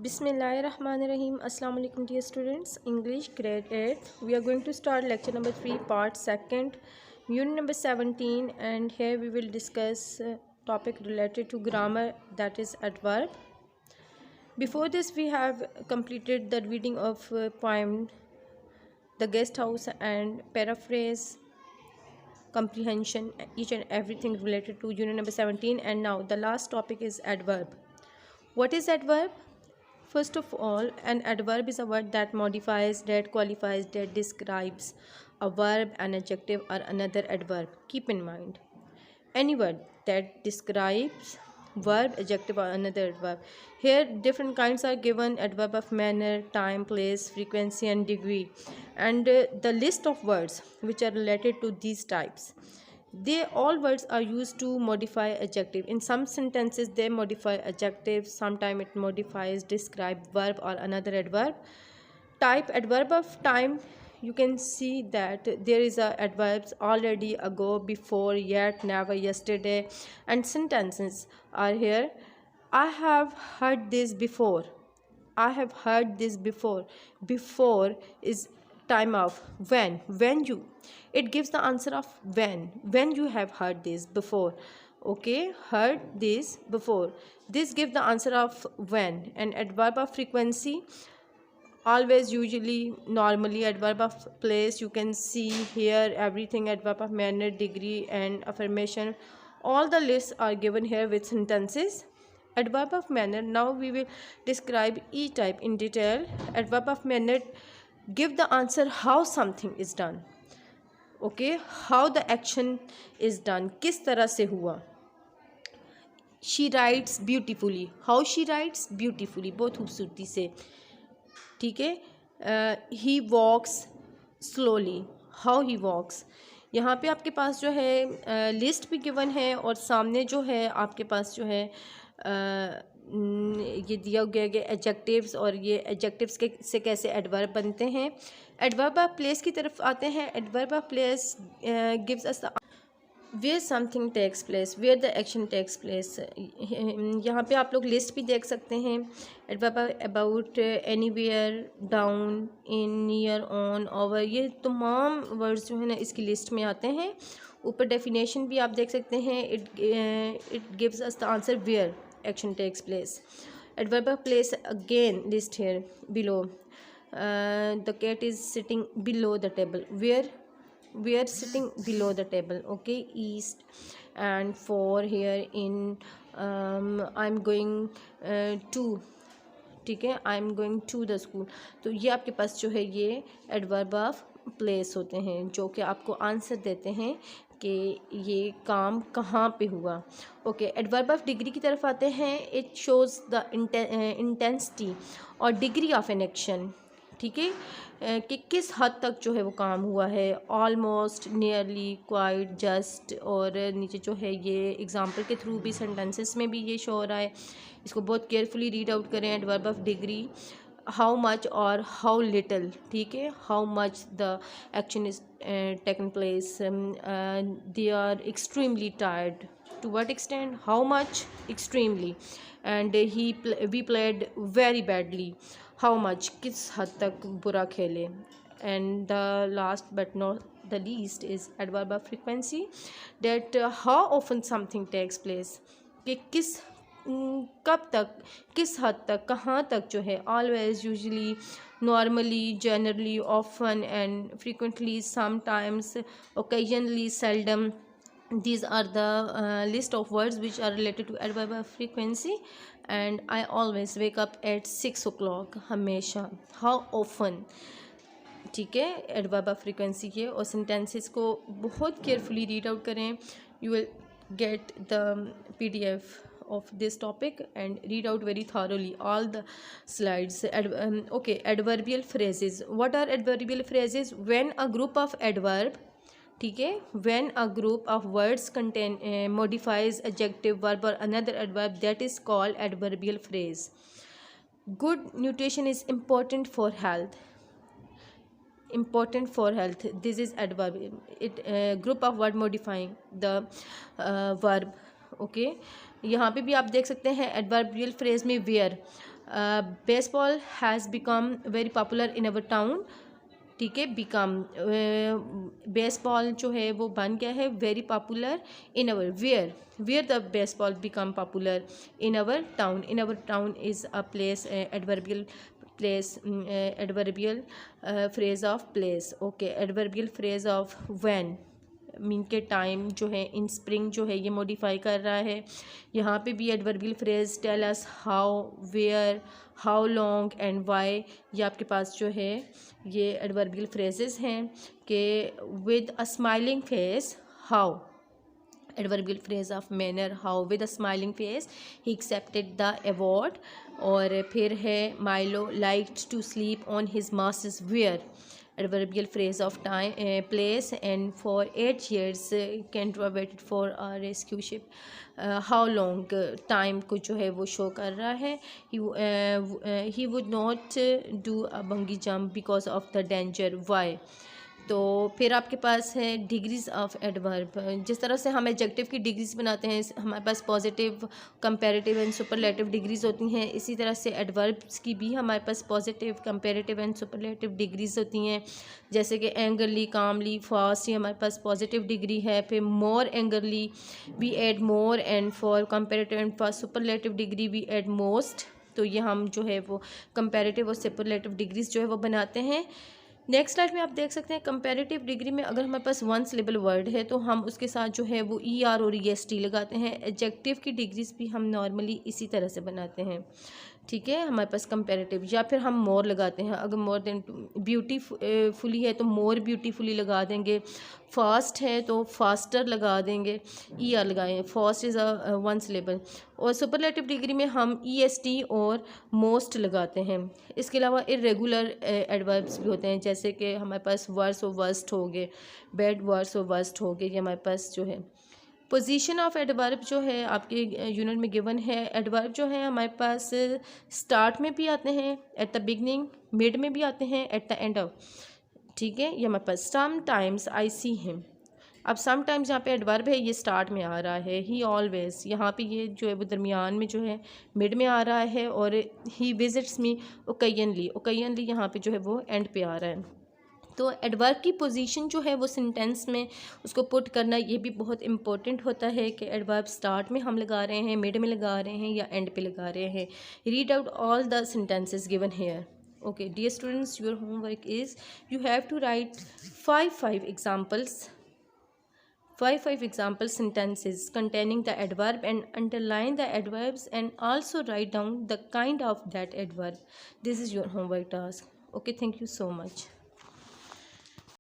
Bismillahirrahmanirrahim. Assalamu alaikum dear students. English grade 8. We are going to start lecture number 3 part 2nd unit number 17, and here we will discuss topic related to grammar, that is adverb. Before this we have completed the reading of poem The Guest House and paraphrase, comprehension, each and everything related to unit number 17, and now the last topic is adverb. What is adverb? First of all, an adverb is a word that modifies, that qualifies, that describes a verb, an adjective, or another adverb. Keep in mind, any word that describes verb, adjective, or another adverb. Here different kinds are given: adverb of manner, time, place, frequency, and degree, and the list of words which are related to these types. They all words are used to modify adjective. In some sentences they modify adjective, sometime it modifies describe verb or another adverb. Type adverb of time, you can see that there is a adverbs already, ago, before, yet, never, yesterday, and sentences are here. I have heard this before. I have heard this before. Before is time of when you, it gives the answer of when you have heard this before. Okay, heard this before, this gives the answer of when. And adverb of frequency, always, usually, normally. Adverb of place, you can see here everything. Adverb of manner, degree, and affirmation, all the lists are given here with sentences. Adverb of manner, now we will describe each type in detail. Adverb of manner give the answer how something is done. Okay, how the action is done, किस तरह से हुआ. She writes beautifully, how she writes beautifully, बहुत खूबसूरती से. ठीक है. He walks slowly, how he walks. यहाँ पे आपके पास जो है लिस्ट भी गिवन है, और सामने जो है आपके पास जो है ये दिया गया कि एडजेक्टिव्स, और ये एडजेक्टिव्स के से कैसे एडवर्ब बनते हैं. एडवर्ब ऑफ प्लेस की तरफ आते हैं. Adverb of place gives us the where something takes place, where the action takes place. यहाँ पे आप लोग लिस्ट भी देख सकते हैं. Adverb about, anywhere, down, in, near, on, over, ये तमाम वर्ड्स जो है ना इसकी लिस्ट में आते हैं. ऊपर डेफिनेशन भी आप देख सकते हैं. It gives us the answer where action takes place. Adverb of place again list here below. The cat is sitting below the table. Where sitting below the table. Okay, east. And for here in, I'm going to, ठीक है, I am going to the school. तो ये आपके पास जो है ये adverb of place होते हैं, जो कि आपको आंसर देते हैं कि ये काम कहाँ पे हुआ. ओके, एडवर्ब ऑफ डिग्री की तरफ आते हैं. इट शोज़ द इंटेंसिटी और डिग्री ऑफ एन एक्शन. ठीक है, कि किस हद तक जो है वो काम हुआ है. ऑलमोस्ट, नियरली, क्वाइट, जस्ट, और नीचे जो है ये एग्जांपल के थ्रू भी सेंटेंसेस में भी ये शो हो रहा है. इसको बहुत केयरफुली रीड आउट करें. Adverb of degree, how much और हाउ लिटल. ठीक है, how much the action is taken place. They are extremely tired. To what extent, how much, extremely. And we played very badly, how much, किस हद तक बुरा खेले. And the last but not the least is adverb of frequency, that how often something takes place, कि किस कब तक, किस हद तक, कहाँ तक जो है. Always, usually, normally, generally, often, and frequently, sometimes, occasionally, seldom. These are the list of words which are related to adverb of frequency. And I always wake up at 6 o'clock, हमेशा. How often, ठीक है, adverb of frequency के. और sentences को बहुत carefully read out करें. You will get the PDF of this topic and read out very thoroughly all the slides. Okay, adverbial phrases. What are adverbial phrases? When a group of adverb, ठीक है, when a group of words contain modifies adjective, verb, or another adverb, that is called adverbial phrase. Good nutrition is important for health. Important for health, this is adverb. It group of word modifying the verb. Okay, यहाँ पे भी आप देख सकते हैं adverbial phrase में where. Baseball has become very popular in our town, ठीक है, बिकम बेसबॉल जो है वो बन गया है very popular in our where the baseball become popular in our town is a place, adverbial place, adverbial phrase of place, okay, adverbial phrase of when mean के time जो है इन स्प्रिंग जो है ये मॉडिफाई कर रहा है। यहाँ पे भी adverbial phrase tell us how, where, how long and why, ये आपके पास जो है ये एडवर्बियल फ्रेजेस हैं कि with a smiling face how, adverbial phrase of manner how, with a smiling face he accepted the award. और फिर है Milo liked to sleep on his masters where, adverbial phrase of time, place, and for 8 years Kendra waited for a rescue ship, how long time को जो है वो show कर रहा है। he would not do a bungee jump because of the danger, why। तो फिर आपके पास है डिग्रीज ऑफ एडवर्ब, जिस तरह से हम एडजेक्टिव की डिग्रीज बनाते हैं हमारे पास positive, comparative and superlative degrees होती हैं, इसी तरह से एडवर्ब्स की भी हमारे पास positive, comparative and superlative degrees होती हैं। जैसे कि एंगरली, कामली, फास्ट, ये हमारे पास पॉजिटिव डिग्री है। फिर more angrily we add more, and for comparative and for superlative degree we add most. तो ये हम जो है वो कंपैरेटिव और सुपरलेटिव डिग्रीज जो है वो बनाते हैं। नेक्स्ट स्लाइड में आप देख सकते हैं कंपैरेटिव डिग्री में अगर हमारे पास वन सिलेबल वर्ड है तो हम उसके साथ जो है वो ई आर और ई एस टी लगाते हैं। एडजेक्टिव की डिग्रीज भी हम नॉर्मली इसी तरह से बनाते हैं, ठीक है, हमारे पास कंपैरेटिव, या फिर हम मोर लगाते हैं। अगर मोर देन ब्यूटीफुली है तो मोर ब्यूटीफुली लगा देंगे, फास्ट है तो फास्टर लगा देंगे, ई आर लगाएं, fast is a one syllable. और सुपरलेटिव डिग्री में हम ई एस टी और मोस्ट लगाते हैं। इसके अलावा इरेगुलर एडवर्ब्स भी होते हैं, जैसे कि हमारे पास वर्स और वर्स्ट हो गए, बैड वर्स और वर्स्ट हो गए, ये हमारे पास जो है। पोजीशन ऑफ एडवर्ब जो है आपके यूनिट में गिवन है। एडवर्ब जो है हमारे पास स्टार्ट में भी आते हैं, एट द बिगनिंग, मिड में भी आते हैं, एट द एंड ऑफ, ठीक है, ये हमारे पास some times I see him. अब सम टाइम्स यहाँ पे एडवर्ब है, ये स्टार्ट में आ रहा है। ही ऑलवेज, यहाँ पे ये जो है वो दरमियान में जो है मिड में आ रहा है। और ही विजिट्स मी ओकेजनली यहाँ पे जो है वो एंड पे आ रहा है। तो एडवर्ब की पोजीशन जो है वो सेंटेंस में उसको पुट करना ये भी बहुत इंपॉर्टेंट होता है कि एडवर्ब स्टार्ट में हम लगा रहे हैं, मिड में लगा रहे हैं या एंड पे लगा रहे हैं। Read out all the sentences given here. Okay, dear students, your homework is you have to write five example sentences containing the adverb and underline the adverbs and also write down the kind of that adverb. This is your homework task. Okay, thank you so much.